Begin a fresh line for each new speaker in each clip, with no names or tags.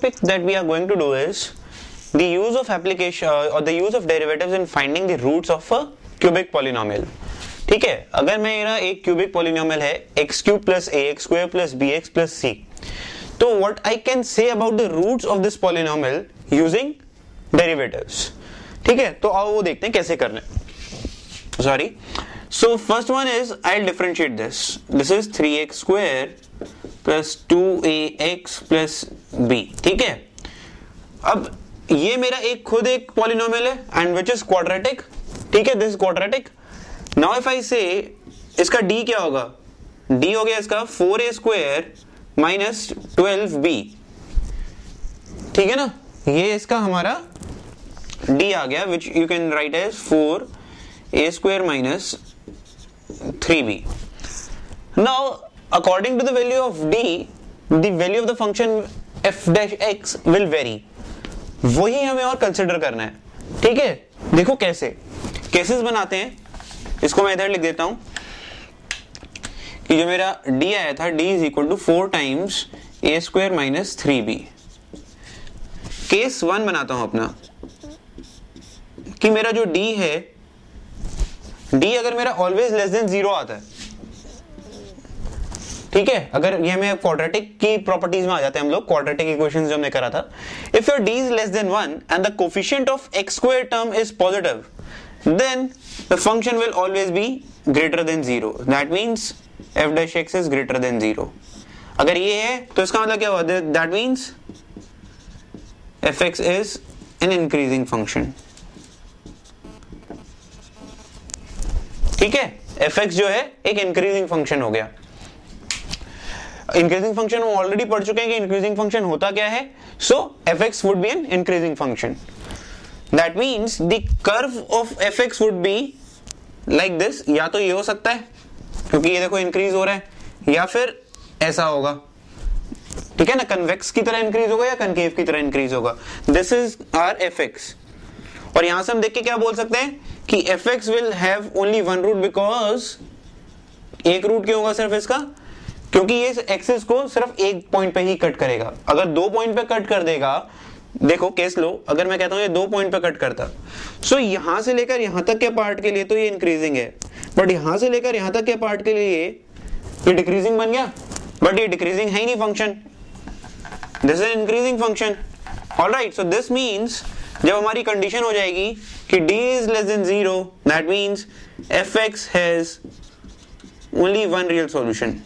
topic that we are going to do is the use of application or the use of derivatives in finding the roots of a cubic polynomial. ठीक है, अगर मेरा एक cubic polynomial है x cube plus A x square plus B x plus C, तो what I can say about the roots of this polynomial using derivatives. ठीक है, तो आओ वो देखते हैं कैसे करना है. Sorry, so first one is I will differentiate this. This is 3x square plus 2ax plus b. ठीक है, अब ये मेरा एक खुद एक पॉलिनोमियल है एंड विच इज क्वाड्रेटिक. ठीक है, this quadratic. Now if I से इसका d क्या होगा, d हो गया इसका 4a स्क्वायर माइनस 12b. ठीक है ना, ये इसका हमारा d आ गया which you can write as 4a square minus 3b. Now according to the value of d, the value of the function f dash x will vary. वही हमें और कंसिडर करना है. ठीक है, देखो कैसे केसेस बनाते हैं. इसको मैं इधर लिख देता हूं कि जो मेरा d आया था, d is equal to 4 times a square minus 3b. Case 1 बनाता हूं अपना कि मेरा जो d है, d अगर मेरा ऑलवेज लेस देन 0 आता है. ठीक है, अगर ये हमें क्वाड्रेटिक की प्रॉपर्टीज में आ जाते हैं हम लोग, क्वाड्रेटिक इक्वेशंस जो हमने करा था. If your d is less than 1 and the coefficient of x square term is positive, then the function will always be greater than 0. That means f dash x is greater than 0. अगर ये है तो इसका मतलब क्या हुआ, that means fx is an increasing function. ठीक है, fx जो है एक इंक्रीजिंग फंक्शन हो गया. इंक्रीजिंग फंक्शन हम ऑलरेडी पढ़ चुके हैं कि इंक्रीजिंग फंक्शन होता क्या है. सो fx would be N increasing function. That means the curve of fx would be like this. या तो ये हो सकता है क्योंकि ये देखो इंक्रीज हो रहा है, या फिर ऐसा होगा. ठीक है ना, कन्वेक्स की तरह इंक्रीज होगा या कनकेव की तरह इंक्रीज होगा. This is our fx. और यहां से हम देख के क्या बोल सकते हैं कि fx will have only one root, because एक रूट क्यों होगा सिर्फ इसका, क्योंकि ये एक्सिस को सिर्फ एक पॉइंट पे ही कट करेगा. अगर 2 पॉइंट पे कट कर देगा, देखो केस लो, अगर मैं कहता हूं ये 2 पॉइंट पे कट करता, सो यहां से लेकर यहां तक के पार्ट के लिए तो ये इंक्रीजिंग है, बट यहां से लेकर यहां तक के पार्ट के लिए ये डिक्रीजिंग बन गया. बट ये डिक्रीजिंग है ही नहीं function, this is increasing function. Alright, so this means जब हमारी कंडीशन हो जाएगी कि d is less then 0, that means fx has only one real solution.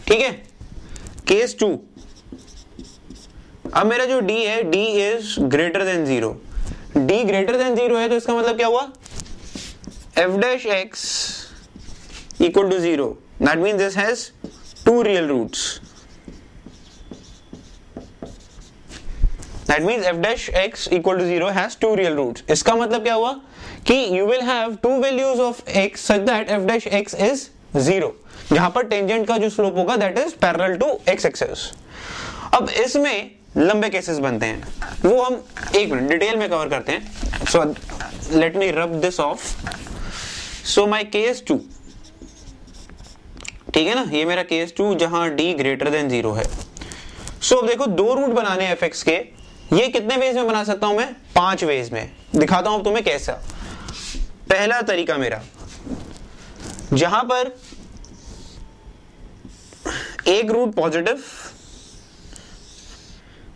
ठीक है, केस 2. अब मेरा जो d है, d is greater than 0. d greater than 0 है तो इसका मतलब क्या हुआ, f dash x equal to 0. That means this has 2 real roots. That means f dash x equal to 0 has 2 real roots. इसका मतलब क्या हुआ कि you will have 2 values of x such that f dash x is 0, जहां पर tangent का जो slope होगा that is parallel to x axis. अब इसमें लंबे केसेस बनते हैं, वो हम एक मिनट डिटेल में कवर करते हैं. So let me rub this of. So my case 2, ठीक है ना, ये मेरा केस 2 जहां d ग्रेटर देन 0 है. सो अब देखो 2 रूट बनाने हैं fx के. ये कितने वेज में बना सकता हूं मैं, 5 वेज में. दिखाता हूं तुम्हें कैसा. पहला तरीका मेरा, जहां पर एक रूट पॉजिटिव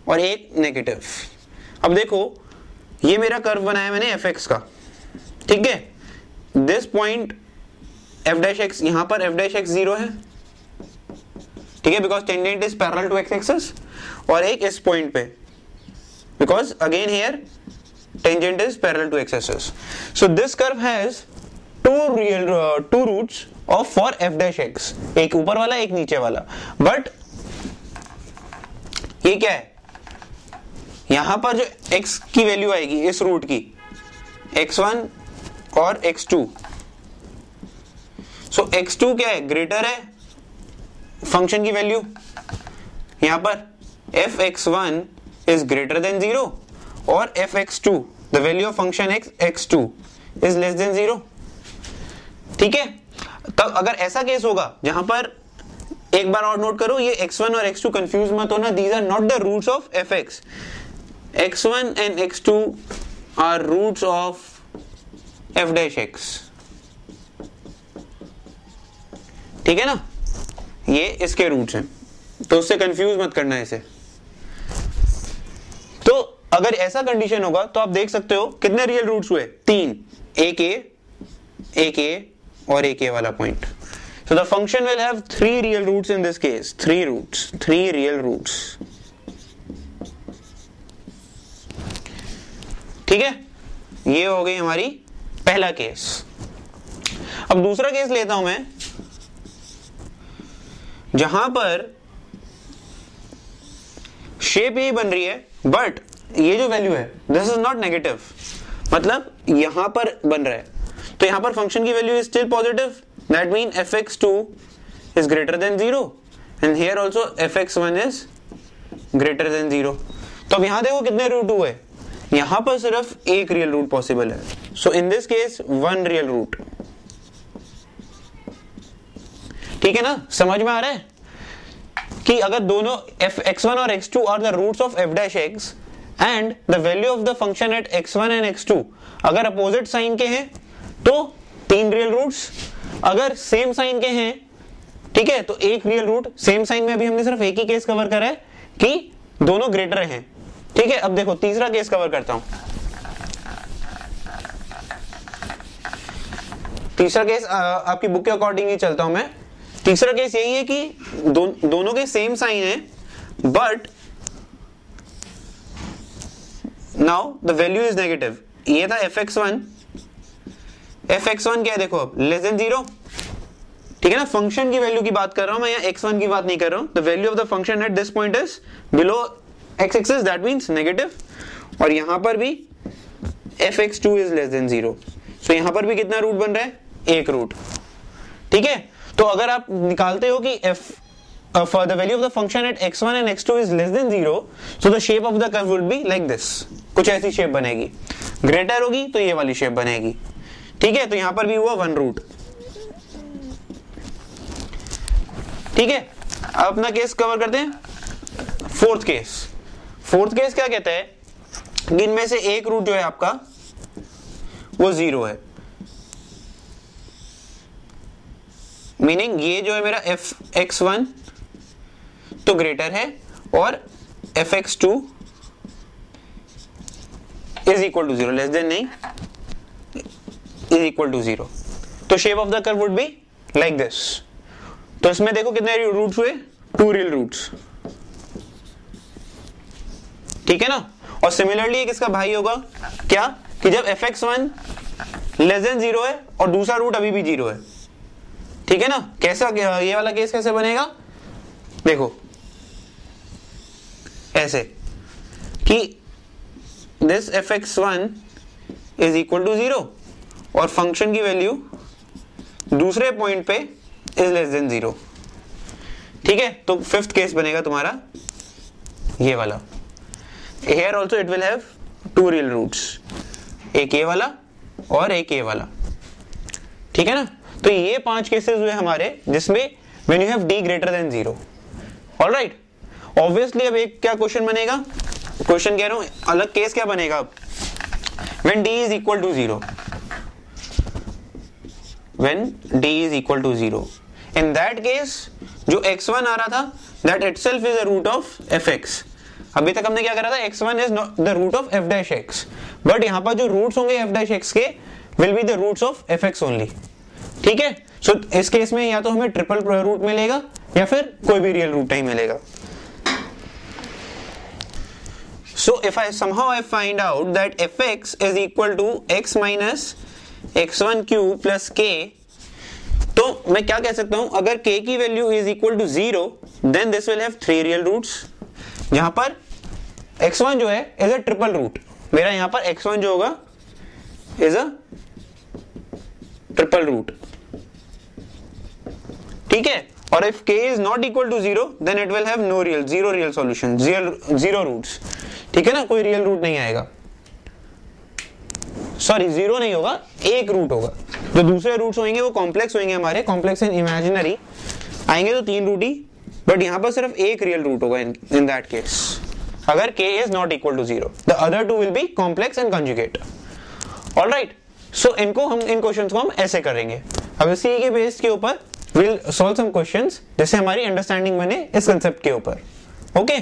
और एक नेगेटिव. अब देखो ये मेरा कर्व बनाया मैंने fx का. ठीक है, this point f dash x, यहां पर f डैश x 0 है. ठीक है, because tangent is parallel to x axis. और एक इस पॉइंट पे, because again here tangent is parallel to x axis. So this curve has 2 roots of for f dash x, एक ऊपर वाला एक नीचे वाला. बट ये क्या है, यहां पर जो x की वैल्यू आएगी इस रूट की, x1 और x2. सो x2 क्या है, ग्रेटर है फंक्शन की वैल्यू. यहां पर fx1 इज ग्रेटर देन 0 और fx2 the value of function x x2 is less then 0. ठीक है, तब अगर ऐसा केस होगा जहां पर, एक बार और नोट करो, ये x1 और x2 कंफ्यूज मत होना, these are not the roots of fx. x1 and x2 are roots of f dash x. ठीक है ना, ये इसके रूट्स हैं, तो उससे कंफ्यूज मत करना इसे. तो अगर ऐसा कंडीशन होगा तो आप देख सकते हो कितने रियल रूट्स हुए, 3, एक ए और एक ए वाला point. So the function will have 3 real roots in this case. 3 real roots. ठीक है, ये हो गई हमारी पहला केस. अब दूसरा केस लेता हूं मैं, जहां पर शेप यही बन रही है, बट ये जो वैल्यू है दिस इज नॉट नेगेटिव, मतलब यहां पर बन रहा है, तो यहां पर फंक्शन की value is still positive. That means fx2 is greater than 0 and here also fx1 is greater than 0. तो अब यहां देखो कितने रूट हुए, यहां पर सिर्फ एक रियल रूट पॉसिबल है. So in this case 1 real root. ठीक है ना, समझ में आ रहा है कि अगर दोनों x1 और x2 are the roots of f dash x and the value of the function at x1 and x2 अगर अपोजिट साइन के हैं तो 3 रियल रूट्स, अगर सेम साइन के हैं, ठीक है, तो एक रियल रूट. सेम साइन में अभी हमने सिर्फ एक ही केस कवर करा है कि दोनों ग्रेटर हैं. ठीक है, अब देखो तीसरा केस कवर करता हूं. तीसरा केस आपकी बुक के अकॉर्डिंग ही चलता हूं मैं. तीसरा केस यही है कि दोनों के सेम साइन है, but now the value is negative. ये था fx1 क्या है देखो, अब लेस देन 0. ठीक है ना, फंक्शन की वैल्यू की बात कर रहा हूं मैं, यहाँ x1 की बात नहीं कर रहा हूं. The value of the function at this point is below x axis, that means negative. और यहां पर भी fx2 इज लेस देन 0. सो यहां पर भी कितना रूट बन रहा है, एक रूट. ठीक है, तो अगर आप निकालते हो कि for the value of the function at x1 and x2 is less than 0, so the shape of the curve will be like this. कुछ ऐसी शेप बनेगी. ग्रेटर होगी तो ये वाली शेप बनेगी. ठीक है, तो यहां पर भी हुआ 1 रूट. ठीक है, अब अपना केस कवर करते हैं. फोर्थ केस क्या कहता है कि इनमें से एक रूट जो है आपका वो 0 है. मीनिंग ये जो है मेरा fx1 तो ग्रेटर है और fx2 is equal to 0, less than नहीं, इज इक्वल टू 0. तो shape of the curve would be like this. तो इसमें देखो कितने रूट्स हुए, 2 रियल रूट्स. ठीक है ना, और सिमिलरली किसका भाई होगा, क्या कि जब fx1 लेस देन 0 है और दूसरा रूट अभी भी 0 है. ठीक है ना, कैसा ये वाला केस कैसे बनेगा, देखो ऐसे कि this fx1 is equal to 0 और फंक्शन की वैल्यू दूसरे पॉइंट पे इज लेस देन 0. ठीक है, तो फिफ्थ केस बनेगा तुम्हारा ये वाला. Here also it will have 2 real roots, एक ये वाला और एक ये वाला. ठीक है ना, तो ये 5 केसेस हुए हमारे जिसमें when you have d greater than 0. All right, obviously अब एक क्या क्वेश्चन बनेगा, क्वेश्चन कह रहा हूं अलग केस क्या बनेगा अब, when d is equal to 0. When d is equal to 0, in that case जो x1 आ रहा था that itself is a root of fx. अभी तक हमने क्या करा था, x1 is the root of f dash x, but यहां पर जो रूट्स होंगे f dash x के will be the roots of fx only. ठीक है, सो इस केस में या तो हमें ट्रिपल रूट मिलेगा या फिर कोई भी रियल रूट नहीं मिलेगा. So if I somehow find out that fx is equal to x minus x1 cube plus k, तो मैं क्या कह सकता हूं, अगर k की value is equal to 0 then this will have 3 real roots. यहां पर x1 जो है इज अ ट्रिपल रूट. मेरा यहां पर x1 जो होगा इज अ ट्रिपल रूट. ठीक है, और if k is not equal to 0 then it will have no real, 0 real solution, 0 roots. ठीक है ना, कोई रियल रूट नहीं आएगा. सॉरी 0 नहीं होगा, एक रूट होगा. जो दूसरे रूट्स होंगे वो कॉम्प्लेक्स होंगे, हमारे कॉम्प्लेक्स एंड इमेजिनरी आएंगे तो 3 रूट ही, बट यहां पर सिर्फ एक रियल रूट होगा इन दैट केस, अगर k is not equal to 0. The other two will be complex and conjugate. All right. So in questions को हम ऐसे करेंगे. अब इसी के बेस के ऊपर we'll solve some questions जिससे हमारी अंडरस्टैंडिंग बने इस कंसेप्ट के ऊपर. ओके